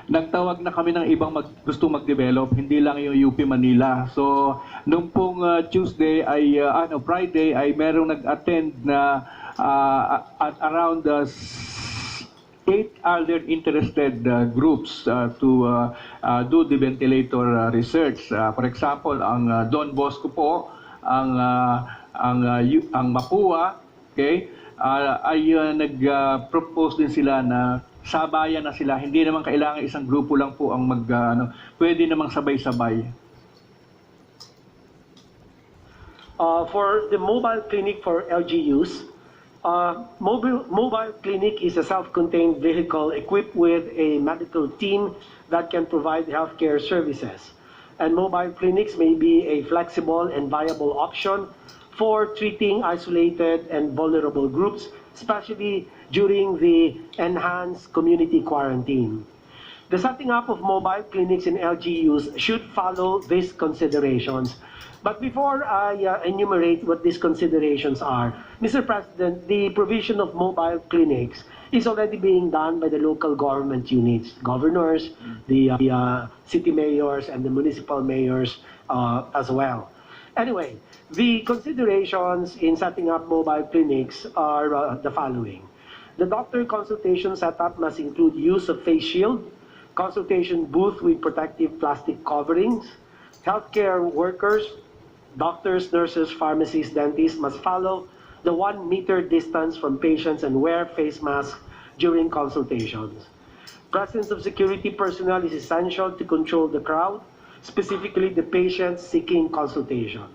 nagtawag na kami ng ibang gusto mag-develop, hindi lang yung UP Manila. So, nung pong Tuesday ay, Friday ay merong nag-attend na at around 8 other interested groups to do the ventilator research. For example, ang Don Bosco po, ang Mapua, okay, ay nag-propose din sila na sabayan na sila. Hindi naman kailangan isang grupo lang po ang pwede namang sabay-sabay. For the mobile clinic for LGUs, mobile clinic is a self-contained vehicle equipped with a medical team that can provide healthcare services. And mobile clinics may be a flexible and viable option for treating isolated and vulnerable groups, especially during the enhanced community quarantine. The setting up of mobile clinics in LGUs should follow these considerations. But before I enumerate what these considerations are, Mr. President, the provision of mobile clinics is already being done by the local government units, governors, the city mayors, and the municipal mayors as well. Anyway, the considerations in setting up mobile clinics are the following. The doctor consultation setup must include use of face shield, consultation booth with protective plastic coverings. Healthcare workers, doctors, nurses, pharmacists, dentists must follow the 1 meter distance from patients and wear face masks during consultations. Presence of security personnel is essential to control the crowd, specifically the patients seeking consultation.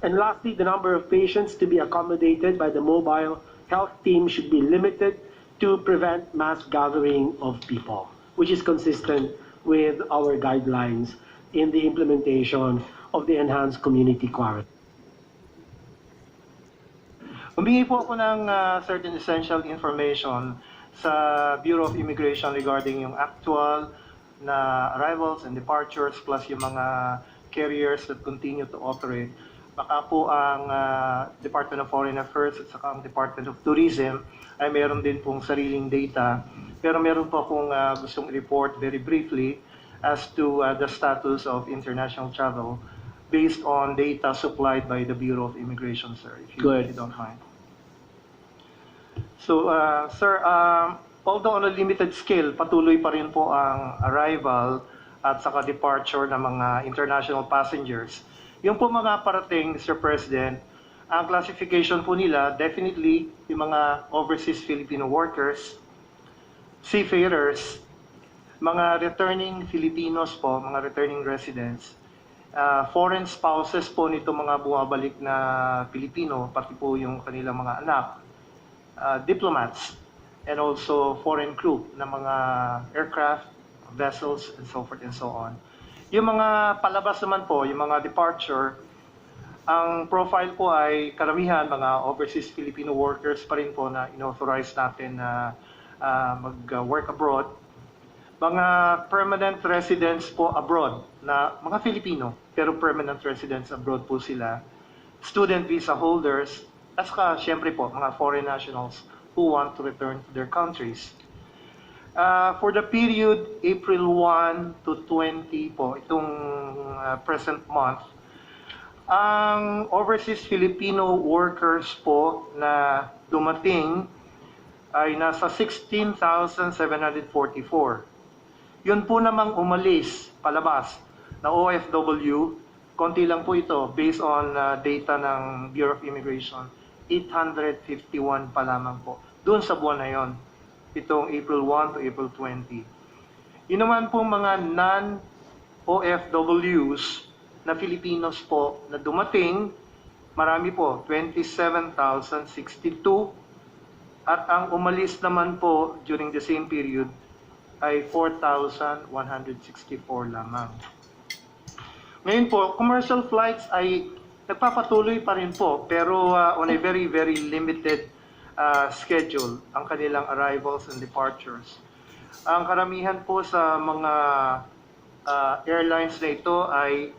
And lastly, the number of patients to be accommodated by the mobile health team should be limited to prevent mass gathering of people, which is consistent with our guidelines in the implementation of the enhanced community quarantine. Humingi po ako ng certain essential information sa Bureau of Immigration regarding yung actual na arrivals and departures plus yung mga carriers that continue to operate. Baka po ang Department of Foreign Affairs at saka ang Department of Tourism ay meron din pong sariling data. Pero meron po akong gustong report very briefly as to the status of international travel based on data supplied by the Bureau of Immigration, sir, if you don't mind. So, sir, although on a limited scale, patuloy pa rin po ang arrival at saka departure ng mga international passengers. Yung po mga parating, Mr. President, ang classification po nila, definitely yung mga overseas Filipino workers, seafarers, mga returning Filipinos po, mga returning residents, foreign spouses po nito mga bumabalik na Pilipino, pati po yung kanilang mga anak, diplomats, and also foreign crew ng mga aircraft, vessels, and so forth and so on. Yung mga palabas naman po, yung mga departure, ang profile po ay karamihan mga overseas Filipino workers pa rin po na inauthorize natin na mag-work abroad. Mga permanent residents po abroad na mga Filipino, pero permanent residents abroad po sila. Student visa holders, at saka syempre po mga foreign nationals who want to return to their countries. For the period April 1 to 20 po, itong present month, ang overseas Filipino workers po na dumating ay nasa 16,744. Yun po namang umalis, palabas, na OFW, konti lang po ito, based on data ng Bureau of Immigration, 851 pa lamang po. Doon sa buwan na yon, itong April 1 to April 20. Yun naman po mga non-OFWs na Filipinos po na dumating, marami po, 27,062. At ang umalis naman po during the same period ay 4,164 lamang. Ngayon po, commercial flights ay nagpapatuloy pa rin po, pero on a very, very limited schedule ang kanilang arrivals and departures. Ang karamihan po sa mga airlines na ito ay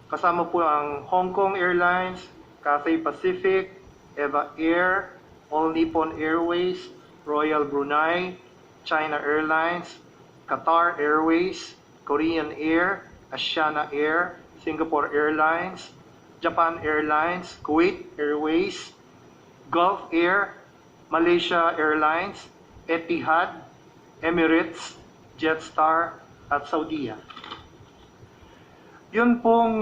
kasama po ang Hong Kong Airlines, Cathay Pacific, Eva Air, All Nippon Airways, Royal Brunei, China Airlines, Qatar Airways, Korean Air, Asiana Air, Singapore Airlines, Japan Airlines, Kuwait Airways, Gulf Air, Malaysia Airlines, Etihad, Emirates, Jetstar, at Saudiya. Yun pong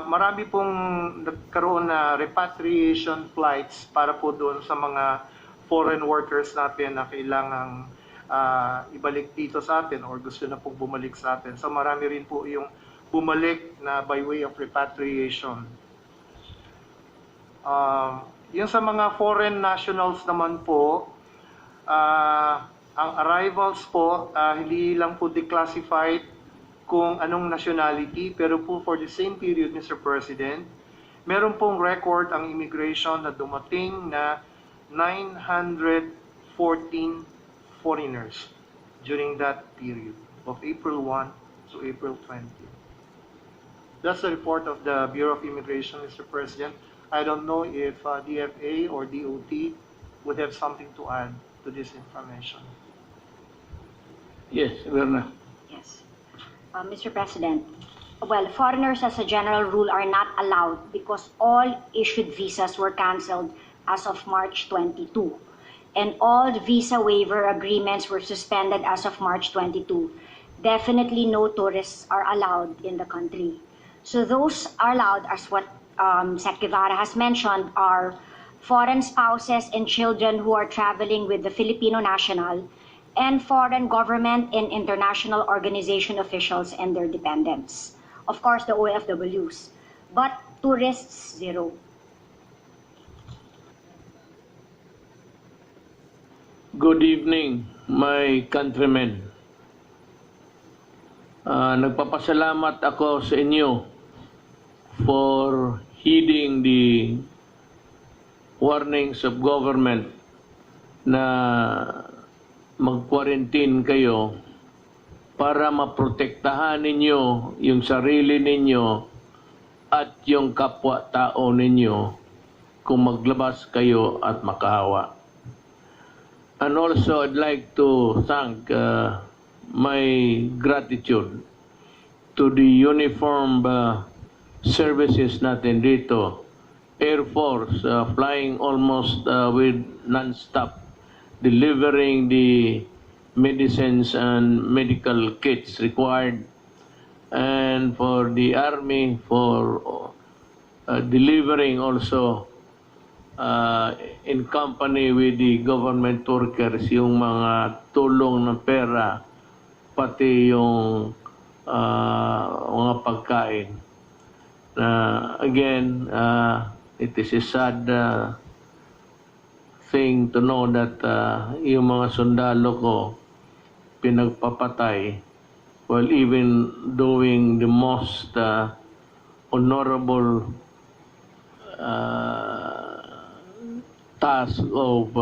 marami pong nagkaroon na repatriation flights para po doon sa mga foreign workers natin na kailangang ibalik dito sa atin or gusto na pong bumalik sa atin. So marami rin po yung bumalik na by way of repatriation. Yung sa mga foreign nationals naman po, ang arrivals po, hindi lang po declassified kung anong nationality, pero po for the same period, Mr. President, meron pong record ang immigration na dumating na 914 foreigners during that period of April 1 to April 20. That's the report of the Bureau of Immigration, Mr. President. I don't know if DFA or DOT would have something to add to this information. Yes, Verna. Yes. Mr. President, well, foreigners as a general rule are not allowed because all issued visas were canceled as of March 22. And all the visa waiver agreements were suspended as of March 22. Definitely no tourists are allowed in the country. So those are allowed, as what Sec. Guevara has mentioned, are foreign spouses and children who are traveling with the Filipino national, and foreign government and international organization officials and their dependents. Of course, the OFWs. But tourists, zero. Good evening, my countrymen. Nagpapasalamat ako sa inyo for heeding the warnings of government na mag-quarantine kayo para maprotektahan ninyo yung sarili ninyo at yung kapwa-tao ninyo kung maglabas kayo at makahawa. And also, I'd like to thank my gratitude to the uniformed services natin dito. Air Force, flying almost with non-stop, delivering the medicines and medical kits required. And for the Army, for delivering also in company with the government workers yung mga tulong ng pera, pati yung mga pagkain. Again, it is a sad thing to know that yung mga sundalo ko pinagpapatay while even doing the most honorable task of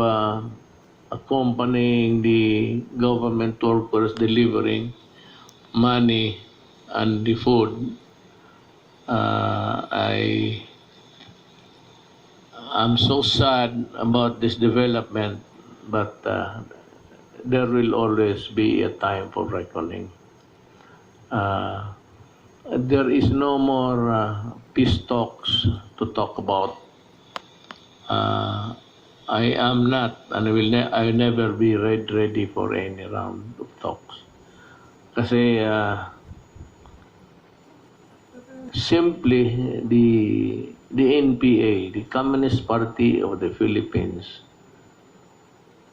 accompanying the government workers delivering money and the food. I'm so sad about this development, but there will always be a time for reckoning. There is no more peace talks to talk about. I am not, and I will never be ready for any round of talks. Kasi simply the NPA, the Communist Party of the Philippines,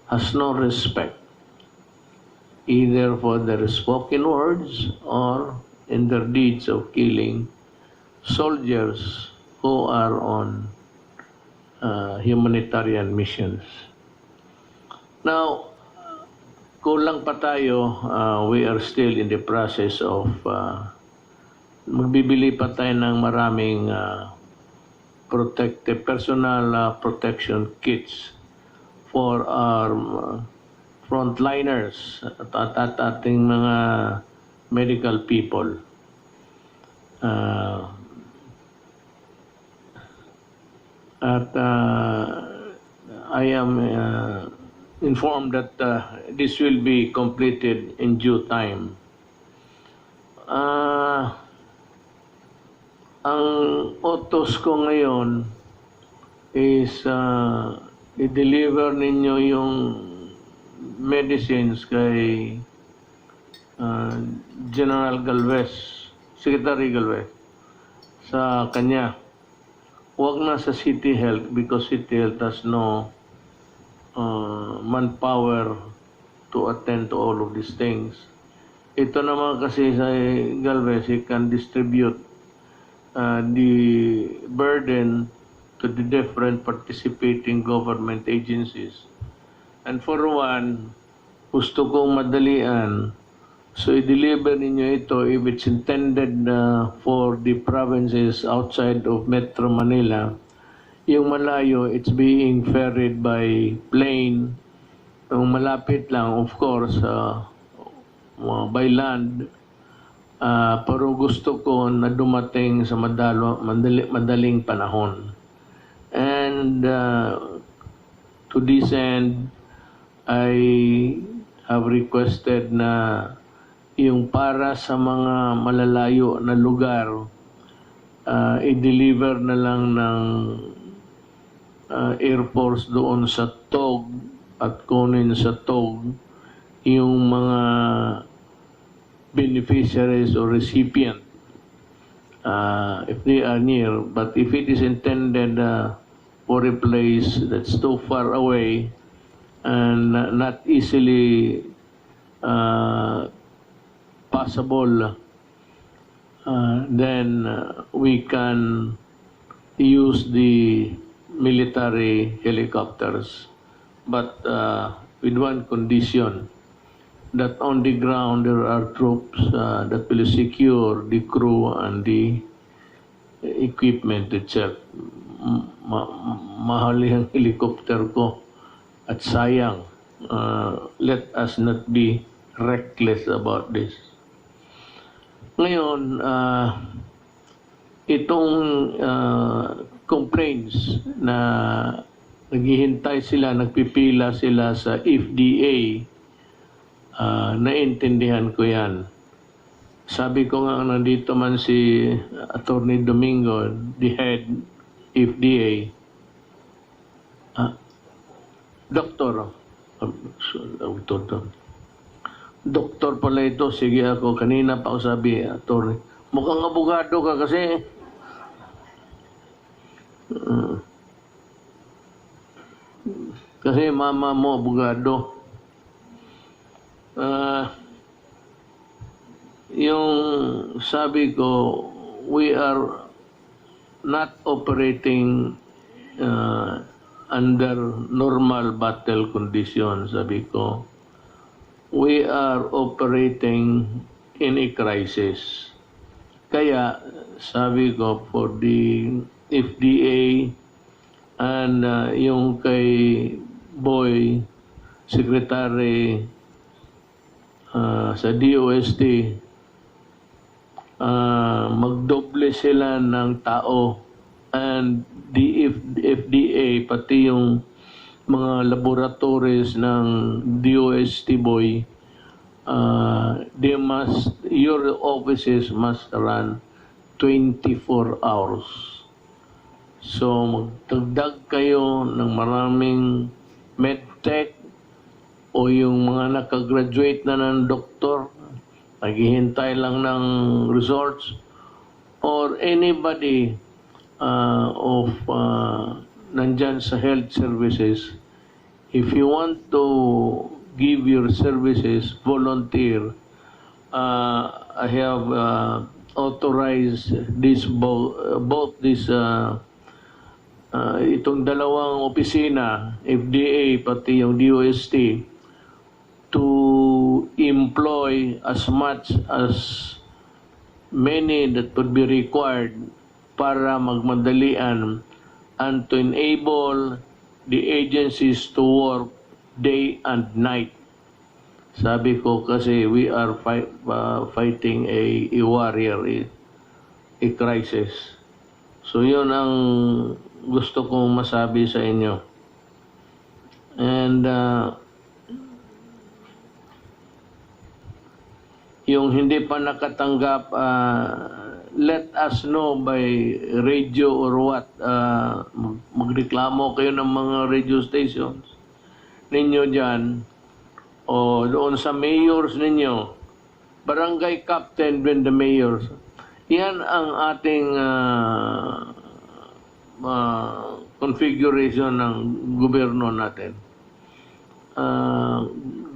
has no respect either for their spoken words or in their deeds of killing soldiers who are on humanitarian missions. Now, kulang pa tayo, we are still in the process of magbibili pa tayo ng maraming personal protection kits for our frontliners at ating mga medical people. I am informed that this will be completed in due time. Ang utos ko ngayon is i-deliver ninyo yung medicines kay General Galvez, Secretary Galvez, sa kanya. Huwag na sa City Health because City Health has no manpower to attend to all of these things. Ito naman kasi sa Galvez, he can distribute the burden to the different participating government agencies. And for one, gusto kong madalian, so i-deliver ninyo ito if it's intended for the provinces outside of Metro Manila. Yung malayo, it's being ferried by plane. Yung malapit lang, of course, by land. Pero gusto ko na dumating sa madaling panahon. And to this end, I have requested na yung para sa mga malalayo na lugar, i-deliver na lang ng Air Force doon sa TOG at kunin sa TOG yung mga beneficiaries or recipient if they are near. But if it is intended for a place that's too far away and not easily possible, then we can use the military helicopters, but with one condition, that on the ground there are troops that will secure the crew and the equipment itself. Mahal yung helicopter ko at sayang. Let us not be reckless about this. Ngayon, itong complaints na naghihintay sila, nagpipila sila sa FDA, naintindihan ko yan. Sabi ko nga nandito man si Attorney Domingo, the head FDA, Doktor pala ito, sige ako, kanina pa ako sabi, Attorney, mukhang abogado ka kasi. Kasi mama mo, abogado. Yung sabi ko, we are not operating under normal battle conditions, sabi ko. We are operating in a crisis. Kaya, sabi ko, for the FDA and yung kay Boy, Secretary sa DOST, magdoble sila ng tao, and the FDA, pati yung mga laboratories ng DOST Boy, your offices must run 24 hours. So, magdagdag kayo ng maraming medtech o yung mga nakagraduate na ng doktor, naghihintay lang ng results, or anybody nandyan sa health services, if you want to give your services, volunteer. I have authorized both this itong dalawang opisina, FDA pati yung DOST, to employ as much as many that would be required para magmadalian and to enable the agencies to work day and night. Sabi ko kasi we are fighting a warrior, a crisis. So yun ang gusto kong masabi sa inyo. And yung hindi pa nakatanggap, let us know by radio or what. Magreklamo kayo ng mga radio stations ninyo dyan o doon sa mayors ninyo, barangay captain when the mayors. Yan ang ating configuration ng gobyerno natin.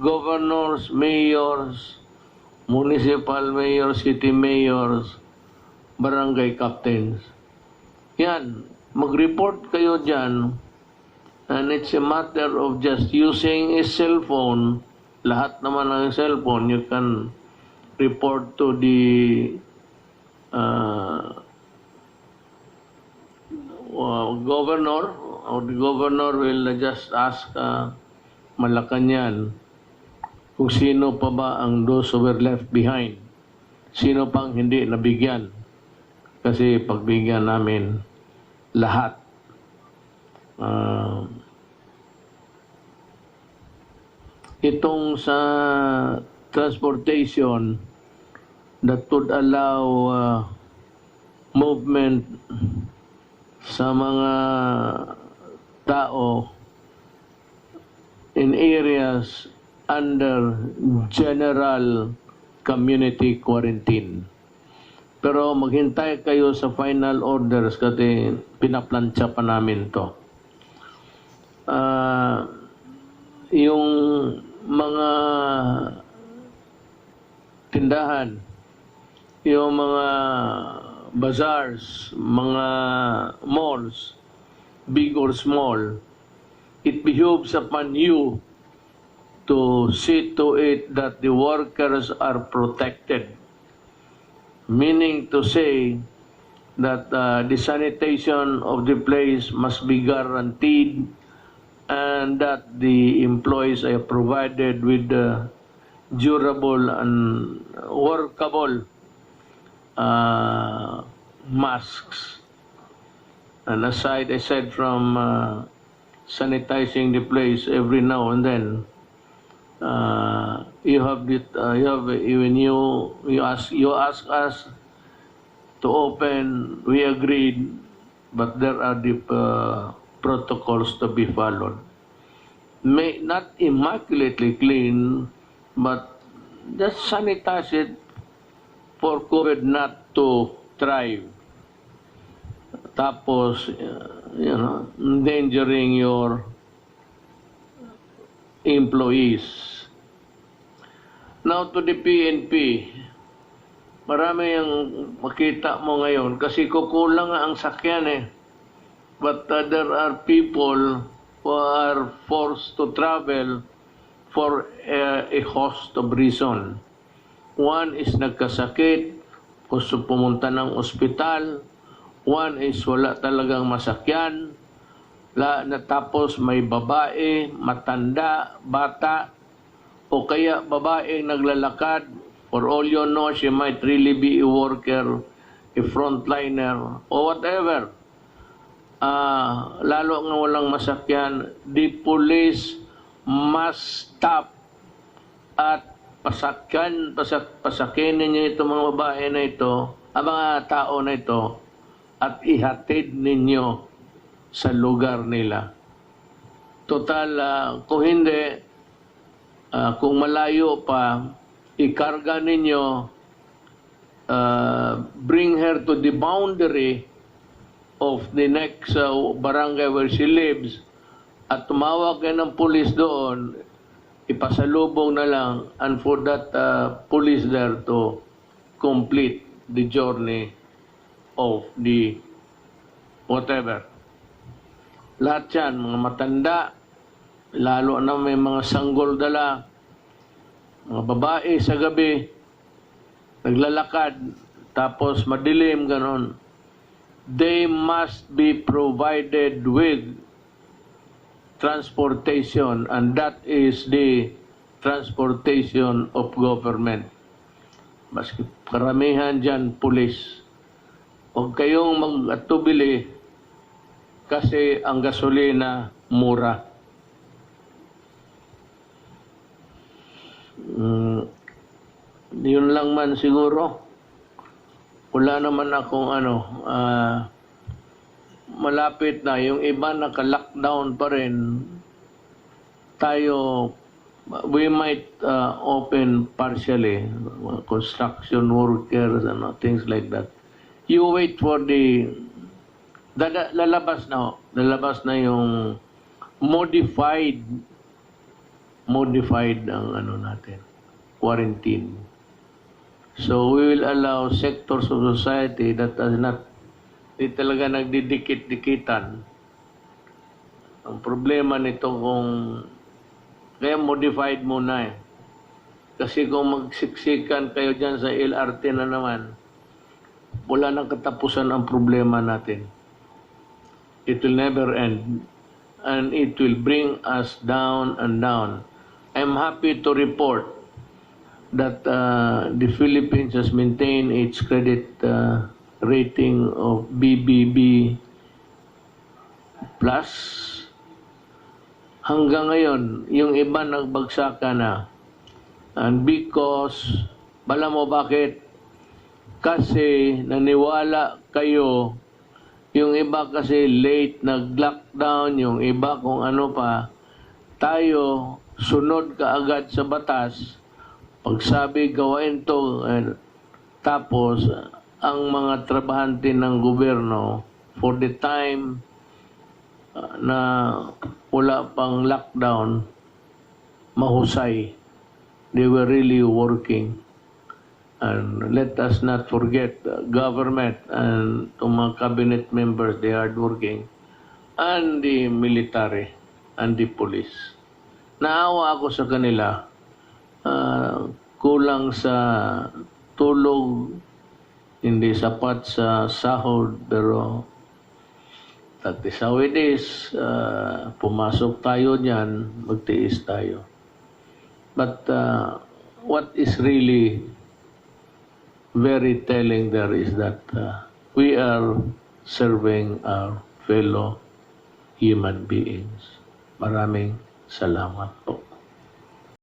Governors, mayors, municipal mayors, city mayors, barangay captains. Yan, mag-report kayo dyan, and it's a matter of just using a cellphone. Lahat naman ng cellphone, you can report to the governor, or the governor will just ask Malacanang kung sino pa ba ang those who were left behind. Sino pang hindi nabigyan. Kasi pagbigyan namin lahat. Itong sa transportation that would allow movement sa mga tao in areas under general community quarantine. Pero maghintay kayo sa final orders kasi pinaplansya pa namin to. Yung mga tindahan, yung mga bazaars, mga malls, big or small, it behoves upon you to see to it that the workers are protected. Meaning to say that the sanitation of the place must be guaranteed and that the employees are provided with durable and workable masks. And aside from sanitizing the place every now and then, you ask us to open. We agreed, but there are the protocols to be followed. May not immaculately clean, but just sanitize it for COVID not to thrive. Tapos, endangering your employees. Now to the PNP, marami ang makita mo ngayon kasi kukulang ang sakyan eh. But there are people who are forced to travel for a host of reason. One is nagkasakit, gusto pumunta ng ospital. One is wala talagang masakyan. Tapos may babae, matanda, bata, o kaya babae naglalakad. For all you know, she might really be a worker, a frontliner, or whatever. Lalo nga walang masakyan, the police must stop at pasakin ninyo itong mga babae na ito, ang mga tao na ito, at ihatid ninyo sa lugar nila. Total, kung hindi, kung malayo pa, ikarga ninyo, bring her to the boundary of the next barangay where she lives, at tumawag kayo ng police doon, ipasalubong na lang, and for that police there to complete the journey of the whatever. Lahat yan, mga matanda, lalo na may mga sanggol dala, mga babae sa gabi, naglalakad, tapos madilim, ganon. They must be provided with transportation, and that is the transportation of government. Maski karamihan dyan, pulis. Huwag kayong mag-atubili kasi ang gasolina mura. yun lang man siguro. Wala naman akong malapit na. Yung iba naka-lockdown pa rin. Tayo, we might open partially, construction workers and things like that. You wait for lalabas na yung modified ang natin, quarantine. So we will allow sectors of society that are di talaga nagdidikit-dikitan. Ang problema nito kaya modified muna eh. Kasi kung magsiksikan kayo dyan sa LRT na naman, wala nang katapusan ang problema natin. It will never end. And it will bring us down and down. I'm happy to report that the Philippines has maintained its credit rating of BBB plus. Hanggang ngayon, yung iba nagbagsakan na. And because, bala mo bakit? Kasi naniwala kayo, yung iba kasi late nag-lockdown, yung iba kung ano pa, tayo sunod kaagad sa batas. Pagsabi gawain to, tapos ang mga trabahante ng gobyerno for the time na wala pang lockdown, mahusay. They were really working. And let us not forget government and mga cabinet members, they are working. And the military and the police. Naawa ako sa kanila. Kulang sa tulog, hindi sapat sa sahod, pero that is how it is. Pumasok tayo dyan, magtiis tayo. But what is really very telling there is that we are serving our fellow human beings. Maraming salamat po.